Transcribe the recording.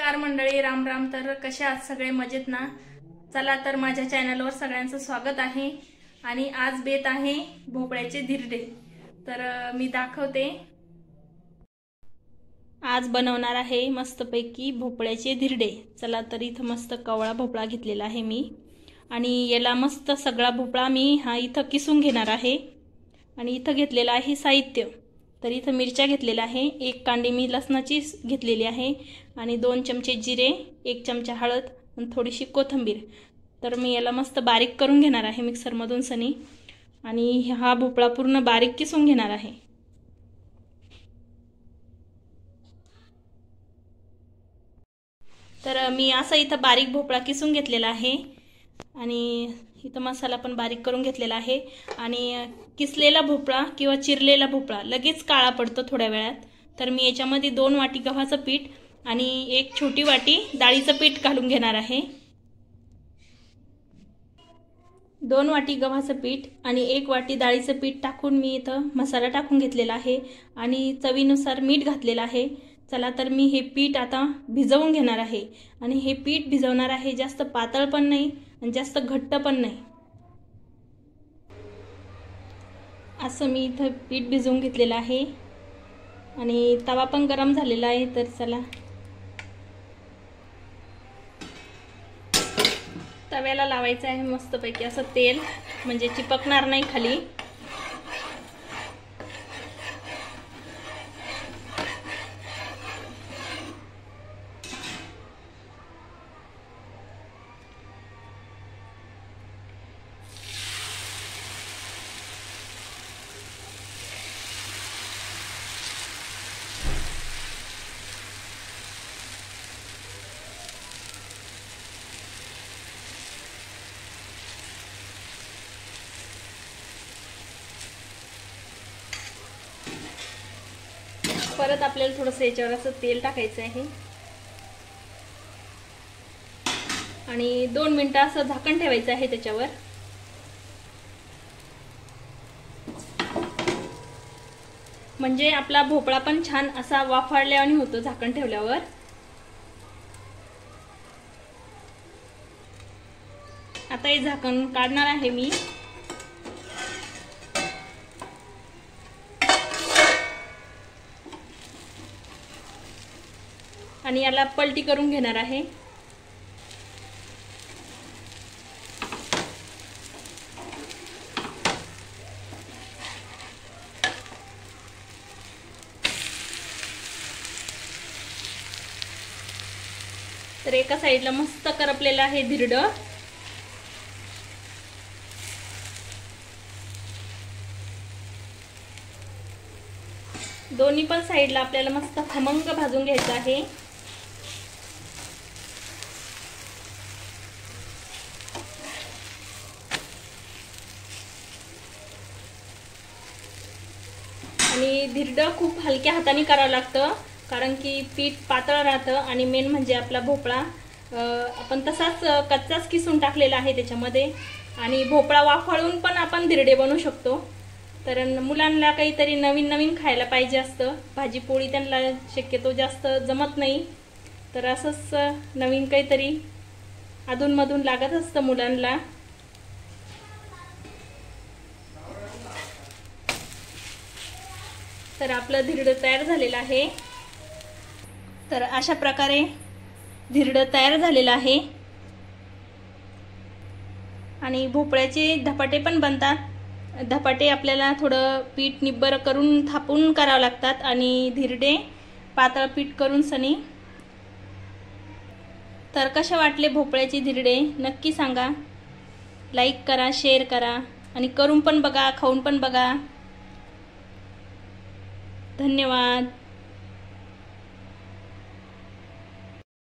नमस्कार मंडळी, राम राम। तर कशा आहात सगळे? मजेत ना? चला तर माझ्या चॅनलवर सगळ्यांचं स्वागत आहे। आणि आज बेत आहे भोपळ्याचे धिरडे। तर मी दाखवते। आज बनवणार आहे मस्तपैकी भोपळ्याचे धिरडे। चला तर इथं मस्त कवळा भोपळा घेतलेला आहे मी, आणि याला मस्त सगळा भोपळा मी इथं किसून घेणार आहे। आणि इथं घेतलेला आहे साहित्य। तर इथं मिरच्या घेतलेल्या आहे, 1 कांडी मी लसणाची घेतलेली आहे, आणि 2 चमचे जिरे, 1 चमचा हळद आणि थोडीशी कोथिंबीर। तर मी याला मस्त बारीक करून घेणार आहे मिक्सरमधून सनी, आणि हा भोपळा पूर्ण बारीक किसून घेणार आहे। तर मी असा इथं बारीक भोपळा किसून घेतलेला आहे, आणि इथं मसाला पण बारीक करून घेतलेला आहे। आणि किसलेला भोपळा किंवा चिरलेला भोपळा लगेच काळा पडतो थोड्या वेळात। तर मी याच्यामध्ये 2 वाटी गव्हाचं पीठ आणि 1 छोटी वाटी डाळीचं पीठ घालून घेणार आहे। 2 वाटी गव्हाचं पीठ आणि 1 वाटी डाळीचं पीठ टाकून मी इथं मसाला टाकून घेतलेला आहे, आणि चवीनुसार मीठ घातलेलं आहे। चला तर मी हे पीठ आता भिजवून घेणार आहे, आणि हे पीठ भिजवणार आहे, जास्त पातळ पण नाही आणि जास्त घट्ट पण नाही। असं मी इथं पीठ भिजवून घेतलेलं आहे, आणि तवा पण गरम झालेला आहे। तर चला तव्याला लावायचं आहे मस्तपैकी असं तेल, म्हणजे चिपकणार नाही खाली। परत आपल्याला थोडंसं याच्यावर असं तेल टाकायचं आहे, आणि 2 मिनिटं असं झाकण ठेवायचं आहे त्याच्यावर। म्हणजे आपला भोपळा पण छान असा वाफाळल्यावानी होतो झाकण ठेवल्यावर। आता हे झाकण काढणार आहे मी, आणि याला पलटी करून घेणार आहे। तर एका साईडला मस्त करपलेलं आहे धिरडं, दोन्ही पण साईडला आपल्याला मस्त खमंग भाजून घ्यायचं आहे। आणि धिरडं खूप हलक्या हाताने करावं लागतं, कारण की पीठ पातळ राहतं, आणि मेन म्हणजे आपला भोपळा आपण तसाच कच्चाच किसून टाकलेला आहे त्याच्यामध्ये। आणि भोपळा वाफाळून पण आपण धिरडे बनवू शकतो। तर मुलांना काहीतरी नवीन नवीन खायला पाहिजे असतं, भाजी पोळी त्यांना शक्यतो जास्त जमत नाही। तर असंच नवीन काहीतरी अधूनमधून लागत असतं मुलांना। तर आपलं धिरडं तयार झालेलं आहे। तर अशा प्रकारे धिरडं तयार झालेलं आहे, आणि भोपळ्याचे धपाटे पण बनतात। धपाटे आपल्याला थोडं पीठ निब्बर करून थापून करावं लागतात, आणि धिरडे पातळ पीठ करून सनी। तर कसे वाटले भोपळ्याचे धिरडे नक्की सांगा, लाईक करा, शेअर करा, आणि करून पण बघा, खाऊन पण बघा। धन्यवाद।